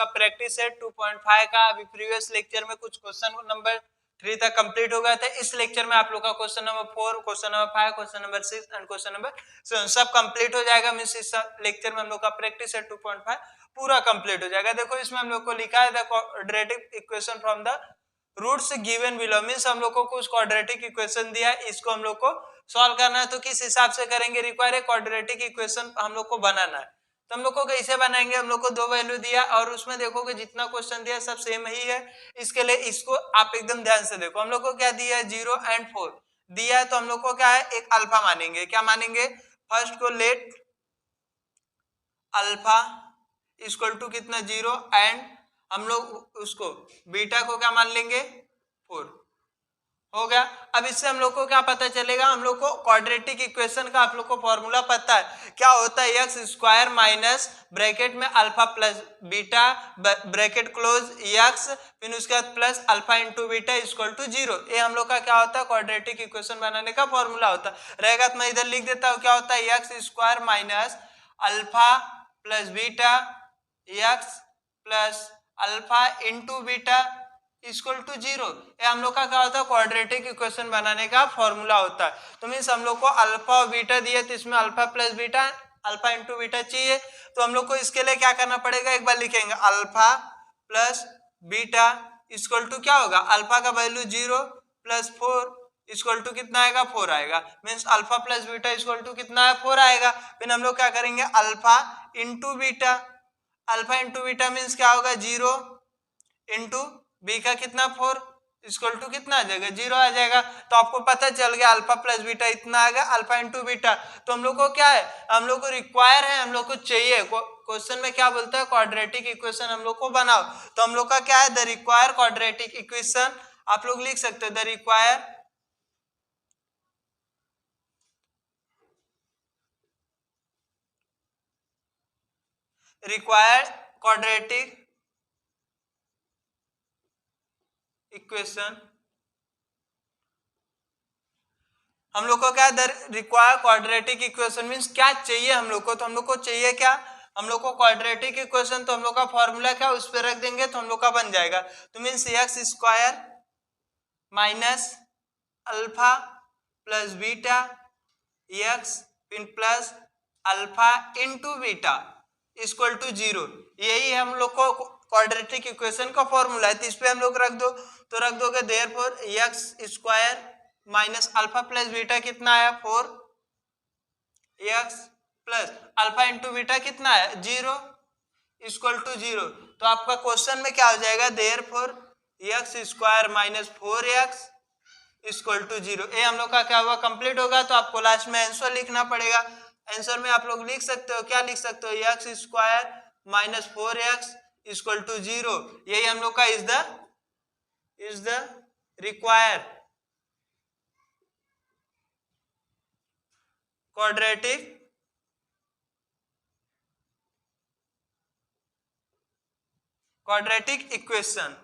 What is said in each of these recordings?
का प्रैक्टिस है 2.5 का। अभी प्रीवियस लेक्चर में कुछ क्वेश्चन नंबर 3 तक कंप्लीट हो गया था। इस लेक्चर में आप लोग का question number 4, question number 5, question number 6 and question number 7 सब कंप्लीट हो जाएगा। मींस इस लेक्चर में हम लोग का प्रैक्टिस है 2.5 पूरा कंप्लीट हो जाएगा। देखो इसमें हम लोग को लिखा है the quadratic equation from the roots given below. Means हम लोग को कुछ क्वाड्रेटिक इक्वेशन दिया है, इसको हम लोग को सॉल्व करना है। तो किस हिसाब से करेंगे? रिक्वायर है क्वाड्रेटिक इक्वेशन हम लोग को बनाना है। तो हम लोग को कैसे बनाएंगे? हम लोग को दो वैल्यू दिया और उसमें देखोगे जितना क्वेश्चन दिया सब सेम ही है। इसके लिए इसको आप एकदम ध्यान से देखो। हम लोग को क्या दिया है? 0 एंड 4 दिया है। तो हम लोग को क्या है? एक अल्फा मानेंगे। क्या मानेंगे? फर्स्ट को लेट अल्फा इक्वल टू कितना? 0 एंड हम लोग उसको बीटा को क्या मान लेंगे? 4 हो गया। अब इससे हम लोग को क्या पता चलेगा? हम लोग को क्वाड्रेटिक इक्वेशन का आप लोग को फॉर्मूला पता है। क्या होता है? एक्स स्क्वायर माइनस ब्रैकेट में alpha plus beta bracket close x फिर उसके बाद plus alpha into beta equal to 0। ये हम लोग का क्या होता है? क्वाड्रेटिक इक्वेशन बनाने का फॉर्मूला होता रहेगा। तो मैं इधर लिख देता हूँ। क्या होता है? X square minus alpha plus beta x plus alpha into beta equal to 0। ये हम लोग का क्या होता है? क्वाड्रेटिक इक्वेशन बनाने का फॉर्मूला होता है। तो मीन्स हम लोग को अल्फा और बीटा दिए तो इसमें alpha plus beta alpha into beta चाहिए। तो हम लोग को इसके लिए क्या करना पड़ेगा? एक बार लिखेंगे alpha plus beta equal to क्या होगा? अल्फा का वैल्यू 0 प्लस 4 इक्वल टू कितना आएगा? 4 आएगा। Means alpha plus beta equal to कितना है? 4 आएगा। फिर हम लोग क्या करेंगे? Alpha into beta. Alpha into beta means क्या होगा? 0 इंटू बी का कितना? 4 इक्वल टू कितना आ जाएगा? 0 आ जाएगा। तो आपको पता चल गया अल्फा प्लस बीटा इतना आ गया, अल्फा इंटू बीटा। तो हम लोग को क्या है? हम लोग को रिक्वायर है, हम लोग को चाहिए। क्वेश्चन में क्या बोलता है? क्वाड्रेटिक इक्वेशन हम लोग को बनाओ। तो हम लोग का क्या है? द रिक्वायर क्वाड्रेटिक इक्वेशन आप लोग लिख सकते हो। द रिक्वायर्ड क्वाड्रेटिक इक्वेशन हम लोग को क्या? रिक्वायर क्वाड्रेटिक इक्वेशन मींस क्या चाहिए हम लोग को? तो हम लोग को चाहिए क्या? हम लोग को क्वाड्रेटिक इक्वेशन। तो हम लोग का फॉर्मूला क्या? उस पर रख देंगे तो हम लोग का बन जाएगा। तो means x square minus alpha plus beta x plus alpha into beta equal to 0। यही हम लोग को क्वाड्रेटिक इक्वेशन का फॉर्मूला है। तो इस पे हम लोग रख दो। तो रख दोगे therefore x square minus alpha plus beta कितना आया? 4 x plus alpha into beta कितना है? 0 इक्वल टू 0। तो आपका क्वेश्चन में क्या हो जाएगा? Therefore x square minus 4x equal to 0। ये हम लोग का क्या हुआ? कंप्लीट होगा। तो आपको लास्ट में आंसर लिखना पड़ेगा। आंसर में आप लोग लिख सकते हो। क्या लिख सकते हो? X square minus 4x equal to 0। यही हम लोग का is the require quadratic equation.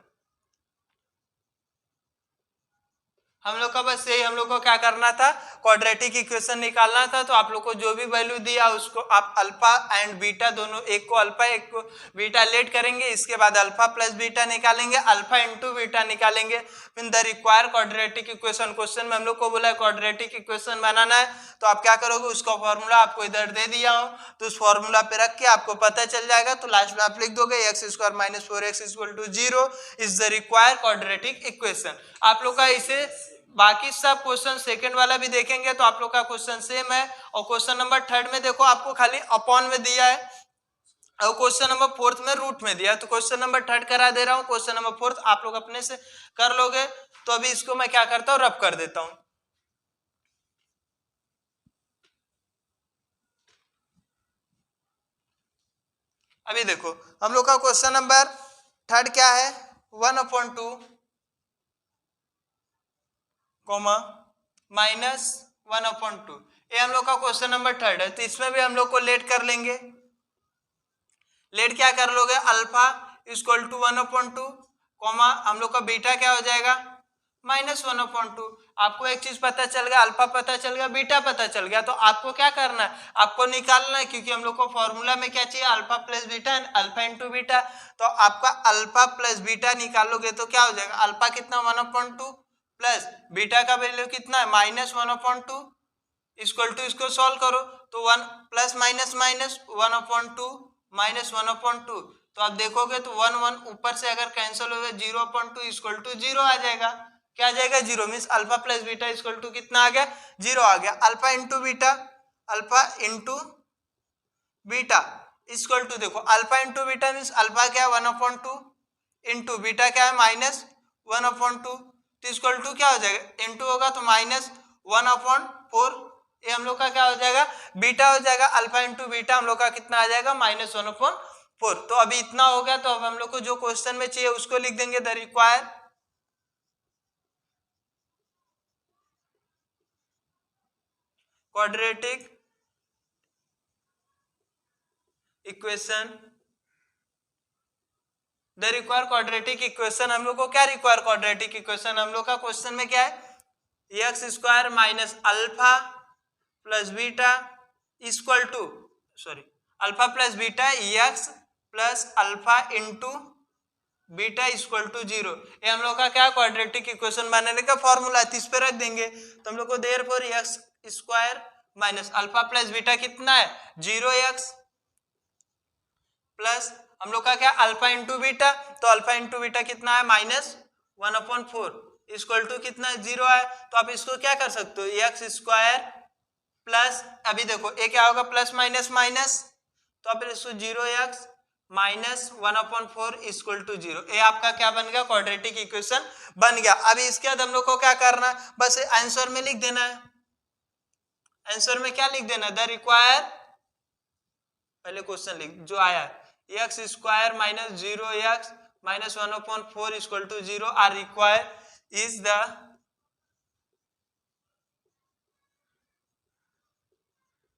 हम लोग का बस यही, हम लोग को क्या करना था? क्वाड्रेटिक इक्वेशन निकालना था। तो आप लोग को जो भी वैल्यू दिया उसको आप अल्फा एंड बीटा दोनों, एक को अल्फा एक को बीटा लेट करेंगे। इसके बाद अल्फा प्लस बीटा निकालेंगे, अल्फा इंटू बीटा निकालेंगे। फिर the require quadratic equation. Question में हम लोग को बोला है क्वाड्रेटिक इक्वेशन बनाना है। तो आप क्या करोगे? उसका फॉर्मूला आपको इधर दे दिया हूँ, तो उस फॉर्मूला पे रख के आपको पता चल जाएगा। तो लास्ट में आप लिख दोगे x square minus 4x equal to 0 is the require quadratic equation. आप लोग का इसे बाकी सब क्वेश्चन सेकंड वाला भी देखेंगे तो आप लोग का क्वेश्चन सेम है। और क्वेश्चन नंबर 3 में देखो आपको खाली अपॉन में दिया है और क्वेश्चन नंबर 4 में रूट में दिया है। तो क्वेश्चन नंबर 3 करा दे रहा हूँ, क्वेश्चन नंबर 4 आप लोग अपने से कर लोगे। तो अभी इसको मैं क्या करता हूँ? रब कर देता हूँ। अभी देखो हम लोग का क्वेश्चन नंबर 3 क्या है? 1/2 कॉमा माइनस 1/2। ये हम लोग का क्वेश्चन नंबर 3 है। तो इसमें भी हम लोग को लेट कर लेंगे। लेट क्या कर लोगे? अल्फा इक्वल टू 1/2 कॉमा हम लोग का बीटा क्या हो जाएगा? -1/2। आपको एक चीज पता चल गया, अल्फा पता चल गया, बीटा पता चल गया, तो आपको क्या करना है, आपको निकालना है, क्योंकि हम लोग को फॉर्मूला में क्या चाहिए, alpha plus beta, alpha into beta. तो आपका अल्फा प्लस बीटा निकालोगे तो क्या हो जाएगा, अल्फा कितना 1/2 प्लस बीटा का वैल्यू कितना है -1/2 इक्वल टू, इसको सॉल्व करो तो 1 प्लस माइनस माइनस 1/2 -1/2। तो आप देखोगे तो 1 ऊपर से अगर कैंसिल हो गया 0/2 इक्वल टू 0 आ जाएगा। क्या आ जाएगा, 0 means alpha plus beta equal to कितना आ गया, 0 आ गया। Alpha into beta, alpha into beta equal to, देखो alpha into beta means alpha क्या है 1/2 इंटू बीटा क्या है -1/2, तो इक्वल टू क्या हो जाएगा, इंटू होगा तो -1/4, ये हम लोग का क्या हो जाएगा, बीटा हो जाएगा। अल्फा इंटू बीटा हम लोग का कितना आ जाएगा -1/4। तो अभी इतना हो गया, तो अब हम लोग को जो क्वेश्चन में चाहिए उसको लिख देंगे, the require quadratic equation. The require quadratic equation, हम लोग को क्या रिक्वायर क्वाड्रेटिक इक्वेशन, हम लोग का क्वेश्चन में क्या है, x square minus alpha plus beta equal to, sorry alpha plus beta x plus alpha into beta equal to 0। ये हम लोग का क्या क्वाड्रेटिक इक्वेशन बनाने का फॉर्मूला है, इस पे रख देंगे। तो हम लोग को therefore x square minus alpha plus beta कितना है 0x प्लस हम लोग का क्या अल्फा इंटू बीटा, तो अल्फा इंटू बीटा कितना है -1/4 इक्वल टू कितना 0 है। तो आप इसको क्या कर सकते हो, एक्स स्क्वायर प्लस, अभी देखो ये क्या होगा प्लस माइनस माइनस, तो आप इसको 0x -1/4 इक्वल टू 0, ये आपका क्या बन गया, क्वाड्रेटिक इक्वेशन बन गया। अभी इसके बाद हम लोग को क्या करना है, बस आंसर में लिख देना है। आंसर में क्या लिख देना, द रिक्वायर, पहले क्वेश्चन लिख जो आया x square minus 0x -1/4 equal to 0 are require is the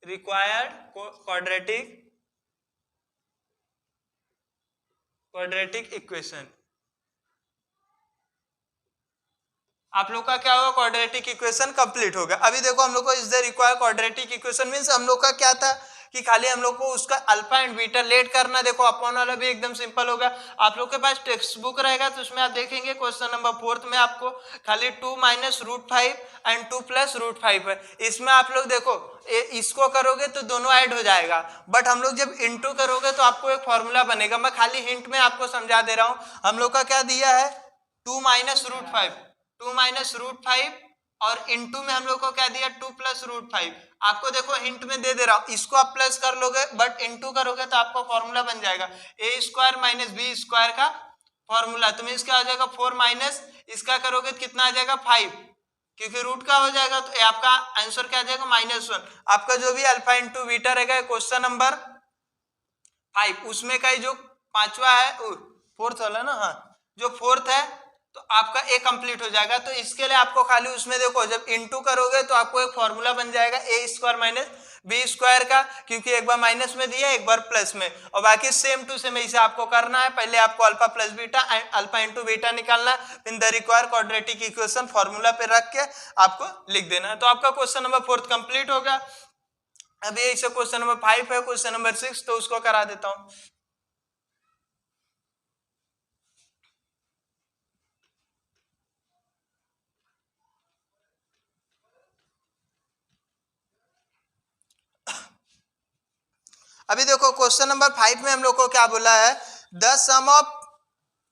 required quadratic equation. आप लोग का क्या होगा, क्वाड्रेटिक इक्वेशन कंप्लीट हो गया। अभी देखो हम लोग को is the required quadratic equation means हम लोग का क्या था कि खाली हम लोग को उसका अल्फा एंड बीटा लेट करना। देखो अपॉन वाला भी एकदम सिंपल होगा। आप लोग के पास टेक्स्ट बुक रहेगा तो उसमें आप देखेंगे क्वेश्चन नंबर 4 में आपको खाली 2 - √5 एंड 2 + √5 है। इसमें आप लोग देखो इसको करोगे तो दोनों ऐड हो जाएगा, बट हम लोग जब इनटू करोगे तो आपको एक फॉर्मूला बनेगा। मैं खाली हिंट में आपको समझा दे रहा हूं। हम लोग का क्या दिया है 2 - √5 और इनटू में हम लोग को क्या दिया 2 + √5। आपको देखो हिंट में दे रहा हूं, इसको आप प्लस कर लोगे बट इनटू करोगे तो आपका फॉर्मूला बन जाएगा a² - b² का फॉर्मूला। तो इसका आ जाएगा 4 माइनस इसका करोगे तो कितना आ जाएगा 5, क्योंकि रूट का हो जाएगा तो आपका आंसर क्या आ जाएगा -1। आपका जो भी अल्फा इंटू बीटा रहेगा क्वेश्चन नंबर 5 उसमें का जो पांचवा है फोर्थ वाला ना, हाँ जो फोर्थ है तो आपका ए कंप्लीट हो जाएगा। तो इसके लिए आपको खाली उसमें देखो जब इनटू करोगे तो आपको एक फॉर्मूला बन जाएगा a² - b² का, क्योंकि एक बार माइनस में दिया एक बार प्लस में, और बाकी सेम टू सेम इसे आपको करना है। पहले आपको alpha plus beta alpha into beta निकालना है, फिर the require quadratic equation formula पे रख के आपको लिख देना है। तो आपका क्वेश्चन नंबर 4 कंप्लीट होगा। अभी एक से क्वेश्चन नंबर 5 है, क्वेश्चन नंबर 6 तो उसको करा देता हूं। अभी देखो क्वेश्चन नंबर 5 में हम लोग को क्या बोला है, द सम ऑफ,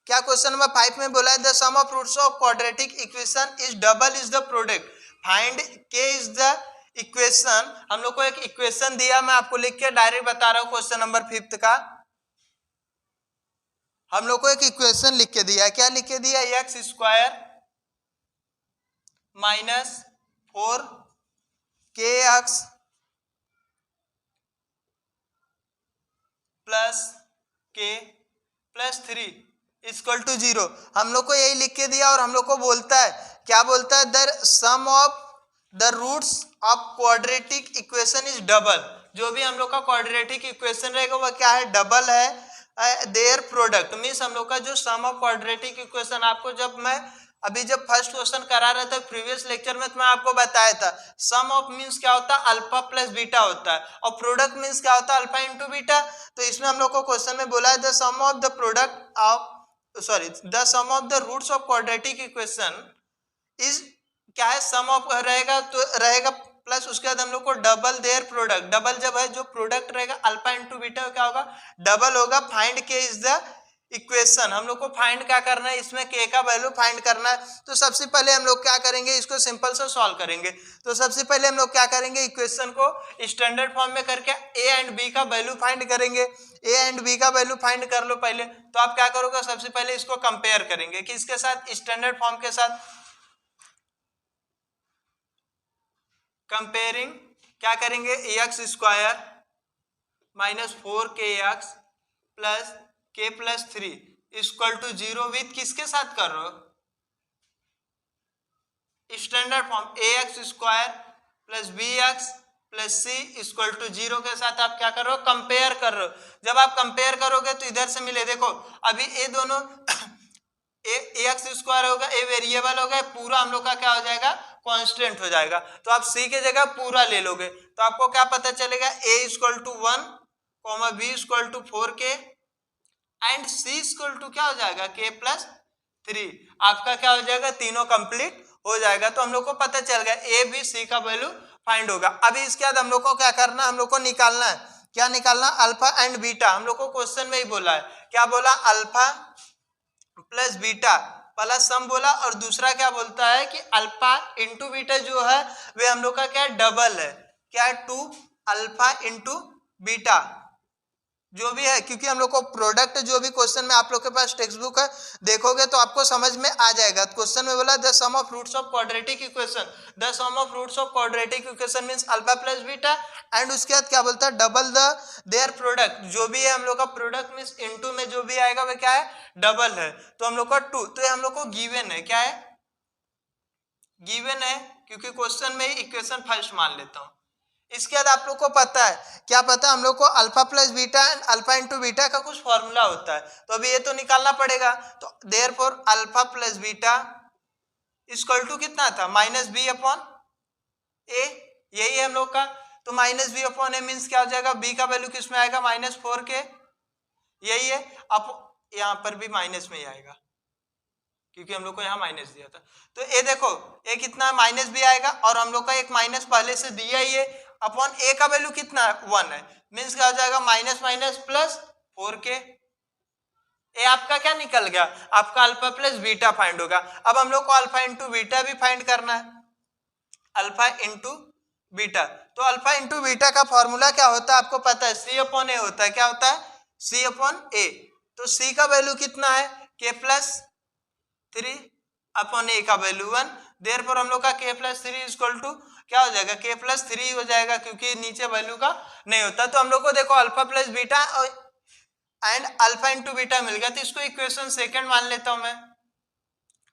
क्या क्वेश्चन नंबर 5 में बोला है the sum of roots of quadratic equation is double is the product, find k is the equation. हम लोग को एक इक्वेशन दिया, मैं आपको लिख के डायरेक्ट बता रहा हूं क्वेश्चन नंबर 5 का। हम लोग को एक इक्वेशन लिख के दिया है, क्या लिख के दिया, x² - 4kx plus k plus 3 equal to 0। हम लोग को यही लिख के दिया और हम लोग को बोलता है, क्या बोलता है, the sum of the roots of quadratic equation is double. जो भी हम लोग का क्वाड्रेटिक इक्वेशन रहेगा वह क्या है, डबल है। देयर प्रोडक्ट मीन्स हम लोग का जो सम ऑफ क्वाड्रेटिक इक्वेशन, आपको जब मैं अभी जब फर्स्ट क्वेश्चन करा रहा था प्रीवियस लेक्चर में तो मैं आपको बताया था सम ऑफ मींस क्या होता है, अल्फा प्लस बीटा होता है, और प्रोडक्ट मींस क्या होता है, अल्फा इंटू बीटा। तो इसमें हम लोग को क्वेश्चन में बोला है the sum of the product of the sum of the roots of quadratic equation is क्या है, सम ऑफ रहेगा तो रहेगा प्लस उसके बाद हम लोग को डबल देयर प्रोडक्ट, डबल जब है जो प्रोडक्ट रहेगा अल्फा इंटू बीटा क्या होगा, डबल होगा। Find k is the equation, हम लोग को फाइंड क्या करना है, इसमें के का वैल्यू फाइंड करना है। तो सबसे पहले हम लोग क्या करेंगे, इसको सिंपल से सॉल्व करेंगे। तो सबसे पहले हम लोग क्या करेंगे, इक्वेशन को स्टैंडर्ड फॉर्म में करके ए एंड बी का वैल्यू फाइंड करेंगे। ए एंड बी का वैल्यू फाइंड कर लो पहले। तो आप क्या करोगे, सबसे पहले इसको कंपेयर करेंगे किसके साथ, स्टैंडर्ड फॉर्म के साथ। कंपेयरिंग क्या करेंगे, x square minus 4kx plus k plus 3 equal to 0 with किसके साथ कर रहे हो, standard form ax square plus bx plus c equal to 0 के साथ आप क्या कर रहे हो, कंपेयर कर रहे हो। जब आप कंपेयर करोगे तो इधर से मिले, देखो अभी ये दोनों एक्स स्क्वायर होगा, ए वेरिएबल होगा, पूरा हम लोग का क्या हो जाएगा, कांस्टेंट हो जाएगा। तो आप सी के जगह पूरा ले लोगे तो आपको क्या पता चलेगा, A equal to 1 comma B equal to 4k and C equal to क्या हो जाएगा, k प्लस 3। आपका क्या हो जाएगा, तीनों कंप्लीट हो जाएगा। तो हम लोग को पता चल गया ए बी सी का वैल्यू फाइंड होगा। अभी इसके बाद हम लोग को क्या करना है, हम लोग को निकालना है, क्या निकालना, अल्फा एंड बीटा। हम लोग को क्वेश्चन में ही बोला है, क्या बोला, अल्फा प्लस बीटा प्लस सम बोला, और दूसरा क्या बोलता है कि अल्फा इंटू बीटा जो है वे हम लोग का क्या डबल है, क्या है 2 अल्फा इंटू बीटा जो भी है। क्योंकि हम लोग को प्रोडक्ट जो भी क्वेश्चन में आप लोग के पास टेक्स्ट बुक है देखोगे तो आपको समझ में आ जाएगा। क्वेश्चन में बोला the sum of roots of quadratic equation, the sum of roots of quadratic equation means alpha plus beta and उसके बाद क्या बोलता है, डबल द देयर प्रोडक्ट। जो भी है हम लोग का प्रोडक्ट मींस इनटू में जो भी आएगा वह क्या है, डबल है। तो हम लोग का 2, तो ये हम लोग को गिवन है, क्या है, गिवन है, क्योंकि क्वेश्चन में ही इक्वेशन फर्स्ट मान लेता हूं। इसके बाद आप लोग को पता है, क्या पता है, हम लोग को alpha plus beta and alpha into beta का कुछ फॉर्मूला होता है। तो अभी ये तो निकालना पड़ेगा। तो therefore alpha plus beta equal to कितना था, माइनस बी अपॉन ए, यही है हम लोग का। तो माइनस बी अपॉन ए मीन्स क्या हो जाएगा, बी का वैल्यू किस में आएगा, माइनस 4k, यही है। अब यहाँ पर भी माइनस में ही आएगा क्योंकि हम लोग को यहाँ माइनस दिया था। तो ये देखो ये कितना माइनस भी आएगा, और हम लोग का एक माइनस पहले से दिया ही है, अपॉन ए का वैल्यू कितना है, 1 है, मीन्स क्या हो जाएगा, माइनस माइनस प्लस 4k। ये आपका क्या निकल गया, आपका अल्फा प्लस बीटा फाइंड होगा। अब हम लोग को अल्फा इंटू बीटा भी फाइंड करना है, अल्फा इंटू बीटा। तो अल्फा इंटू बीटा का फॉर्मूला क्या होता है आपको पता है, सी अपॉन ए होता है। क्या होता है, सी अपॉन ए। तो सी का वैल्यू कितना है, k प्लस 3 अपॉन ए का वैल्यू 1। देयरफॉर हम लोग का k प्लस 3 इक्वल टू क्या हो जाएगा, k प्लस 3 हो जाएगा, क्योंकि नीचे वैल्यू का नहीं होता। तो हम लोग को देखो alpha plus beta and alpha into beta मिल गया। तो इसको इक्वेशन सेकंड मान लेता हूं मैं,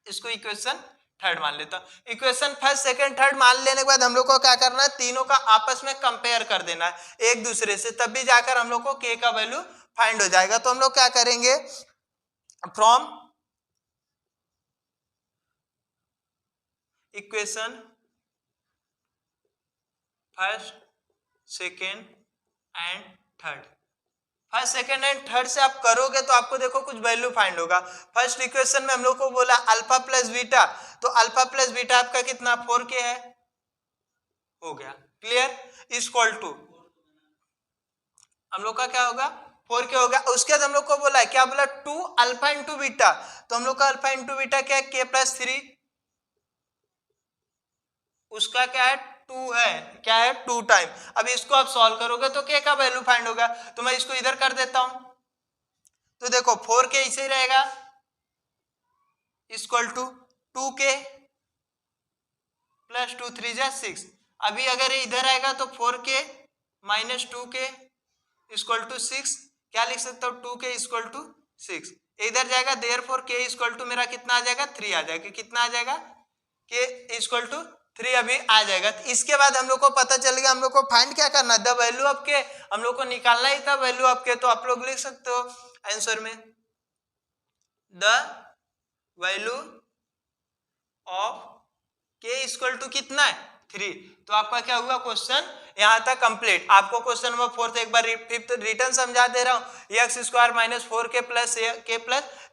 इसको इक्वेशन थर्ड मान लेता हूं। इक्वेशन फर्स्ट सेकंड थर्ड मान लेने के बाद हम लोग को क्या करना है, तीनों का आपस में कंपेयर कर देना है एक दूसरे से, तब भी जाकर हम लोग को k का वैल्यू फाइंड हो जाएगा। तो हम लोग क्या करेंगे, from equation first second and third, first second and third से आप करोगे तो आपको देखो कुछ वैल्यू फाइंड होगा। फर्स्ट इक्वेशन में हम लोग को बोला अल्फा प्लस बीटा, तो अल्फा प्लस बीटा आपका कितना 4k है, हो गया क्लियर, इक्वल टू हम लोग का क्या होगा 4k होगा। उसके बाद हम लोग को बोला है, क्या बोला, 2 अल्फा इंटू बीटा। तो हम लोग का अल्फा इंटू बीटा क्या है, k प्लस 3, उसका क्या है 2 है, क्या है 2 टाइम। अब इसको आप सॉल्व करोगे तो k का वैल्यू फाइंड होगा। तो मैं इसको इधर कर देता हूं, तो देखो 4k इसे रहेगा इक्वल टू 2k प्लस 2 3 जा 6। अभी अगर ये इधर आएगा तो 4k minus 2k equal to 6, क्या लिख सकता हूँ, 2k इक्वल टू 6, इधर जाएगा। देयरफॉर k इक्वल टू मेरा कितना आ जाएगा, 3 आ जाएगा। कितना आ जाएगा, k इक्वल टू 3 अभी आ जाएगा। तो इसके बाद हम लोग को पता चल गया, हम लोग को फाइंड क्या करना, द वैल्यू ऑफ के, हम लोग को निकालना ही था वैल्यू ऑफ के। तो आप लोग लिख सकते हो आंसर में द वैल्यू ऑफ के इक्वल टू कितना है 3। तो आपका क्या हुआ क्वेश्चन यहां तक कंप्लीट। आपको क्वेश्चन नंबर 4 एक बार फिफ्थ रिटर्न समझा दे रहा हूं। एक्स स्क्वायर माइनस 4 के प्लस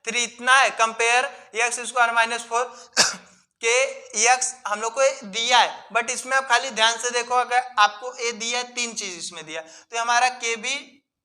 3 इतना है। कंपेयर एक्स स्क्वायर माइनस 4 के एक्स हम लोग को दिया है, बट इसमें आप खाली ध्यान से देखो, अगर आपको ए दिया है 3 चीज इसमें दिया, तो हमारा के भी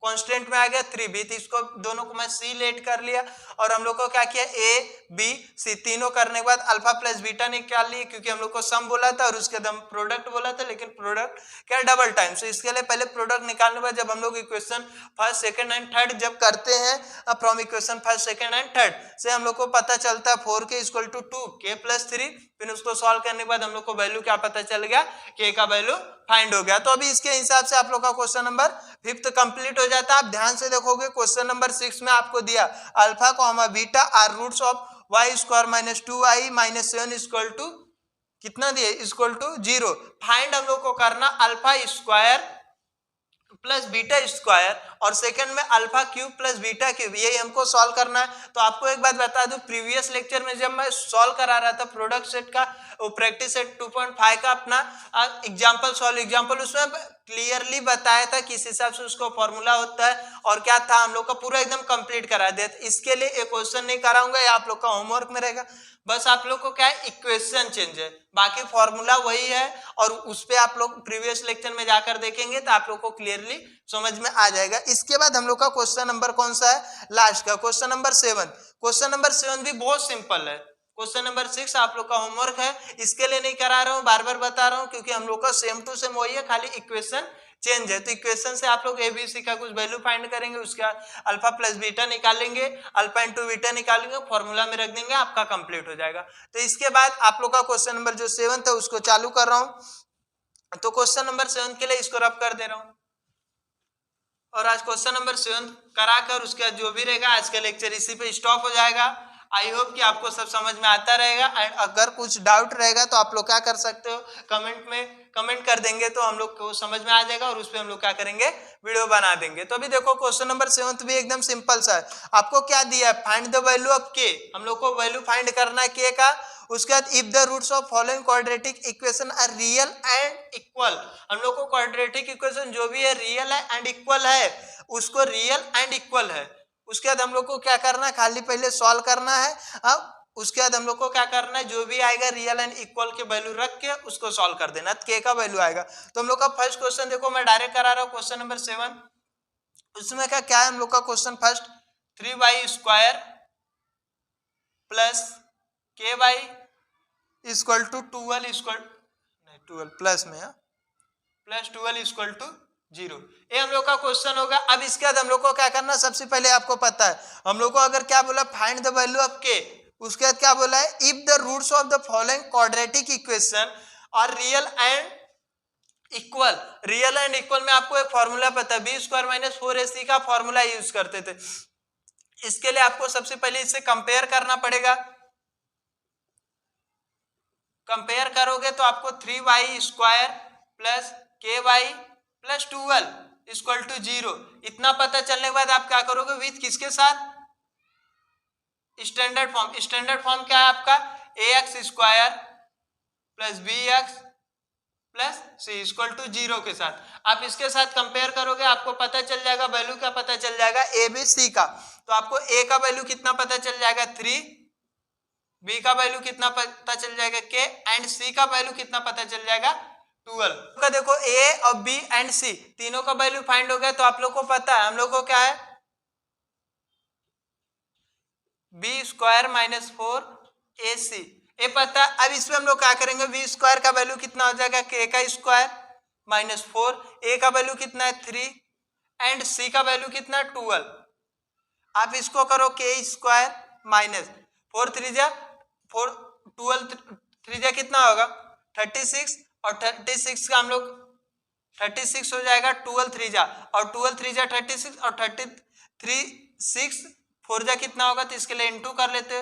कांस्टेंट में आ गया 3b, तो इसको दोनों को मैं सी लेट कर लिया और हम लोग को क्या किया ए बी सी तीनों करने के बाद अल्फा प्लस बीटा निकाल लिए, क्योंकि हम लोग को सम बोला था और उसके बाद प्रोडक्ट बोला था, लेकिन प्रोडक्ट क्या डबल टाइम। सो इसके लिए पहले प्रोडक्ट निकालने के बाद जब हम लोग equation first second and third जब करते हैं from equation first second and third से हम लोग को पता चलता है 4k equal to 2k plus 3। फिर उसको सॉल्व करने के बाद हम लोग को वैल्यू क्या पता चल गया, k का वैल्यू फाइंड हो गया। तो अभी इसके हिसाब से आप लोग का क्वेश्चन नंबर 5 कंप्लीट हो जाता है। आप ध्यान से देखोगे क्वेश्चन नंबर 6 में आपको दिया alpha comma beta are roots of y square minus 2i minus 7 equal to कितना दिए इक्वल टू 0। फाइंड हम लोग को करना alpha square plus beta square और सेकंड में alpha cube plus beta cube, यही हमको सॉल्व करना है। तो आपको एक बात बता दूं, प्रीवियस लेक्चर में जब मैं सॉल्व करा रहा था प्रोडक्ट सेट का प्रैक्टिस सेट 2.5 का अपना एग्जांपल सॉल्व एग्जांपल, उसमें क्लियरली बताया था किस हिसाब से उसको फॉर्मूला होता है और क्या था, हम लोग का पूरा एकदम कंप्लीट करा दिया। इसके लिए एक क्वेश्चन नहीं कराऊंगा, ये आप लोग का होमवर्क में रहेगा। बस आप लोग को क्या है इक्वेशन चेंज है, बाकी फॉर्मूला वही है और उस पे आप लोग प्रीवियस लेक्चर में जाकर देखेंगे तो आप लोग को क्लियरली समझ में आ जाएगा। इसके बाद हम लोग का क्वेश्चन नंबर कौन सा है, लास्ट का क्वेश्चन नंबर 7। क्वेश्चन नंबर 7 भी बहुत सिंपल है। क्वेश्चन नंबर 6 आप लोग का होमवर्क है, इसके लिए नहीं करा रहा हूं, बार बार बता रहा हूं, क्योंकि हम लोग का सेम टू सेम वही है, खाली इक्वेशन चेंज है। तो इक्वेशन से आप लोग एबीसी का कुछ वैल्यू फाइंड करेंगे, उसका अल्फा प्लस बीटा निकालेंगे, अल्फा इंटू बीटा निकालेंगे, फॉर्मूला में रख देंगे, आपका कंप्लीट हो जाएगा। तो इसके बाद आप लोग का क्वेश्चन नंबर जो 7 था उसको चालू कर रहा हूं। तो क्वेश्चन नंबर 7 के लिए इसको रब कर दे रहा हूं और आज क्वेश्चन नंबर 7 कराकर उसके बाद जो भी रहेगा आज का लेक्चर इसी पे स्टॉप हो जाएगा। आई होप कि आपको सब समझ में आता रहेगा। एंड अगर कुछ डाउट रहेगा तो आप लोग क्या कर सकते हो, कमेंट में कमेंट कर देंगे तो हम लोग को समझ में आ जाएगा और उस पर हम लोग क्या करेंगे वीडियो बना देंगे। तो अभी देखो क्वेश्चन नंबर 7 भी एकदम सिंपल सा है। आपको क्या दिया है, फाइंड द वैल्यू ऑफ के, हम लोग को वैल्यू फाइंड करना है के का। उसके बाद if the roots of following quadratic equation are real and equal, हम लोग को क्वाड्रेटिक इक्वेशन जो भी है रियल है एंड इक्वल है, उसको रियल एंड इक्वल है। उसके बाद हम लोग को क्या करना है, खाली पहले सॉल्व करना है। अब उसके बाद हम लोग को क्या करना है, जो भी आएगा रियल एंड इक्वल के वैल्यू रख के उसको सॉल्व कर देना, के का वैल्यू आएगा। तो हम लोग का फर्स्ट क्वेश्चन देखो, मैं डायरेक्ट करा रहा हूँ क्वेश्चन नंबर 7। उसमें क्या है हम लोग का question first 3y square plus के वाई इक्वल टू 12 इक्वल नहीं 12 प्लस में है प्लस 12 इक्वल टू 0, ये हम लोग का क्वेश्चन होगा। अब इसके बाद हम लोग को क्या करना, सबसे पहले आपको पता है हम लोग को अगर क्या बोला फाइंड द वैल्यू ऑफ के, उसके बाद क्या बोला है if the roots of the following quadratic equation are real and equal. Real and equal में आपको एक फॉर्मूला पता है, बी स्क्वायर माइनस 4ac का फॉर्मूला यूज करते थे। इसके लिए आपको सबसे पहले इससे कंपेयर करना पड़ेगा। कंपेयर करोगे तो आपको 3y स्क्वायर प्लस के वाई प्लस 12 इक्वल टू 0 इतना पता चलने के बाद आप क्या करोगे, विथ किसके साथ, स्टैंडर्ड फॉर्म। स्टैंडर्ड फॉर्म क्या है आपका, ax square plus bx plus c equal to 0 के साथ। आप इसके साथ कंपेयर करोगे, आपको पता चल जाएगा वैल्यू क्या पता चल जाएगा, ए बी सी का। तो आपको ए का वैल्यू कितना पता चल जाएगा 3, बी का वैल्यू कितना पता चल जाएगा के, एंड सी का वैल्यू कितना पता चल जाएगा 12 का। देखो ए और बी एंड सी तीनों का वैल्यू फाइंड हो गया। तो आप लोग को पता है हम लोग को क्या है, बी स्क्वायर माइनस 4ac ये पता। अब इसमें हम लोग क्या करेंगे, बी स्क्वायर का वैल्यू कितना हो जाएगा के का स्क्वायर माइनस 4, ए का वैल्यू कितना है 3 एंड सी का वैल्यू कितना है 12। आप इसको करो के स्क्वायर माइनस 4 3 जा 4 12 3 जा कितना होगा 36 और 36 का हम लोग 36 हो जाएगा 12 3 जा और 12 3 जा 36 और 33 6 4 जा कितना होगा, तो इसके लिए इनटू कर लेते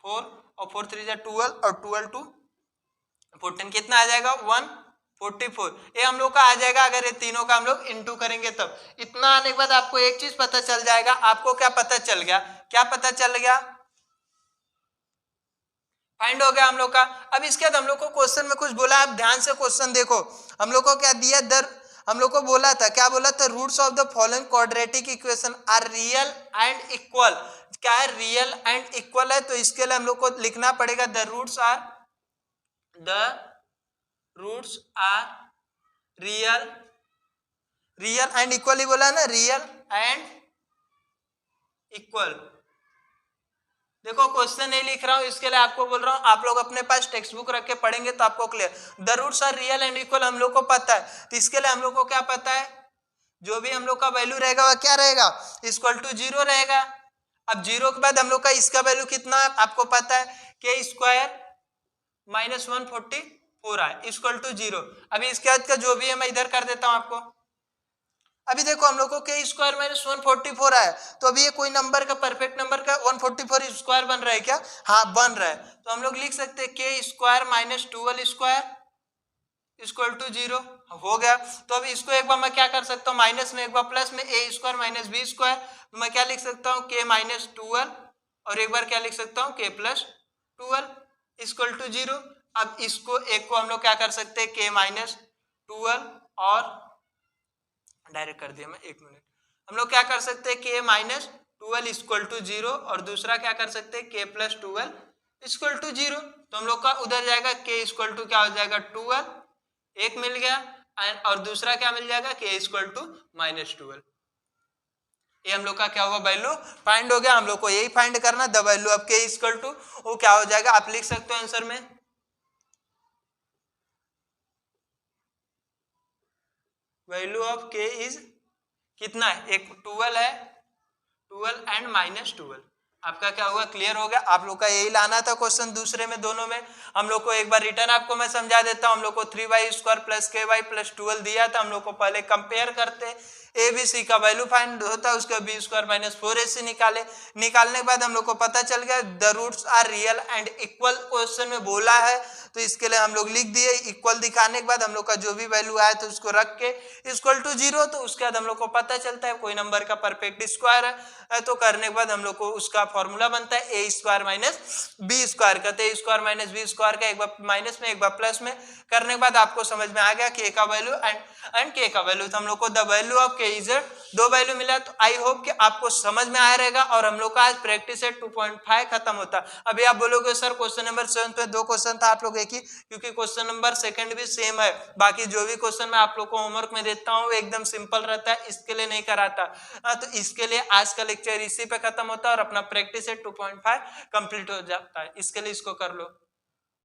4 और 4 3 जा 12 और 12 2 14 कितना आ जाएगा 144। ये हम लोग का आ जाएगा अगर ये तीनों का हम लोग इनटू करेंगे तब। इतना आने के बाद आपको एक चीज पता चल जाएगा, आपको क्या पता चल गया, क्या पता चल गया, फाइंड हो गया हम लोग का। अब इसके बाद हम लोग को क्वेश्चन में कुछ बोला, आप ध्यान से क्वेश्चन देखो। हम लोग को क्या दिया, हम लोग को बोला था, क्या बोला था, roots of the following quadratic equation are real and equal. क्या है, रियल एंड इक्वल है, तो इसके लिए हम लोग को लिखना पड़ेगा the roots are real and equal ही बोला ना, रियल एंड इक्वल। देखो क्वेश्चन नहीं लिख रहा हूं, इसके लिए आपको बोल रहा हूं, आप लोग अपने पास टेक्स्ट बुक रख के पढ़ेंगे तो आपको clear. The roots are real and equal हम लोग को पता है, तो इसके लिए हम लोग को क्या पता है, जो भी हम लोग का वैल्यू रहेगा वह क्या रहेगा, इक्वल टू 0 रहेगा। अब 0 के बाद हम लोग का इसका वैल्यू कितना आपको पता है, के स्क्वायर माइनस 144 है, इक्वल टू 0। अभी इसके बाद का जो भी है मैं इधर कर देता हूं आपको। अभी देखो हम लोग को के स्क्वायर माइनस 144 है, तो अभी ये कोई नंबर का, परफेक्ट नंबर का 144 स्क्वायर बन रहा है क्या, हाँ बन रहा है। तो हम लोग लिख सकते हैं k square minus 12 square equal to 0 हो गया। तो अभी इसको एक बार मैं क्या कर सकता हूँ, माइनस में एक बार प्लस में, ए स्क्वायर माइनस बी स्क्वायर, तो मैं क्या लिख सकता हूँ, के माइनस 12 और एक बार क्या लिख सकता हूँ, के प्लस 12 इक्वल टू 0। अब इसको एक को हम लोग क्या कर सकते हैं, के माइनस 12 और डायरेक्ट कर दिया मैं, एक मिनट, हम लोग क्या कर सकते हैं, के माइनस 12 इक्वल टू 0 और दूसरा क्या कर सकते हैं, के प्लस 12 इक्वल टू 0। तो हम लोग का उधर जाएगा के इक्वल टू क्या हो जाएगा 12, एक मिल गया, और दूसरा क्या मिल जाएगा, के इक्वल टू माइनस 12। ये हम लोग का क्या हुआ, वैल्यू फाइंड हो गया। हम लोग को यही फाइंड करना, द वैल्यू ऑफ के इक्वल टू वो क्या हो जाएगा, आप लिख सकते हो आंसर में, वैल्यू ऑफ के इज कितना है, एक 12 है, 12 एंड माइनस 12। आपका क्या हुआ, क्लियर हो गया। आप लोग का यही लाना था क्वेश्चन दूसरे में, दोनों में। हम लोग को एक बार रिटर्न आपको मैं समझा देता हूं। हम लोग को 3y स्क्वायर प्लस के वाई प्लस 12 दिया था। हम लोग को पहले कंपेयर करते, ए बी सी का वैल्यू फाइंड होता है, उसका बी स्क्वायर माइनस 4ac निकालने के बाद हम लोग को पता चल गया the roots are real and equal question में बोला है, तो इसके लिए हम लोग लिख दिए। इक्वल दिखाने के बाद हम लोग का जो भी वैल्यू आया तो उसको रख के इक्वल टू 0, तो उसके बाद हम लोग को पता चलता है कोई नंबर का परफेक्ट स्क्वायर है, तो करने के बाद हम लोग को उसका फॉर्मूला बनता है ए स्क्वायर माइनस बी स्क्वायर। कहते हैं स्क्वायर माइनस बी स्क्वायर का एक बार माइनस में एक बार प्लस में करने के बाद आपको समझ में आ गया के का वैल्यू एंड के का वैल्यू। तो हम लोग को द वैल्यू ऑफ के इज दो वैल्यू मिला। तो आई होप कि आपको समझ में आया रहेगा। और हम लोग का आज प्रैक्टिस है 2.5 खत्म होता। अभी आप बोलोगे सर क्वेश्चन नंबर 7 पे 2 क्वेश्चन था, आप लोग एक ही, क्योंकि क्वेश्चन नंबर सेकंड भी सेम है। बाकी जो भी क्वेश्चन मैं आप लोग को होमवर्क में देता हूँ एकदम सिंपल रहता है, इसके लिए नहीं कराता। तो इसके लिए आज का लेक्चर इसी पे खत्म होता है और अपना प्रैक्टिस है 2.5 कंप्लीट हो जाता है। इसके लिए इसको कर लो।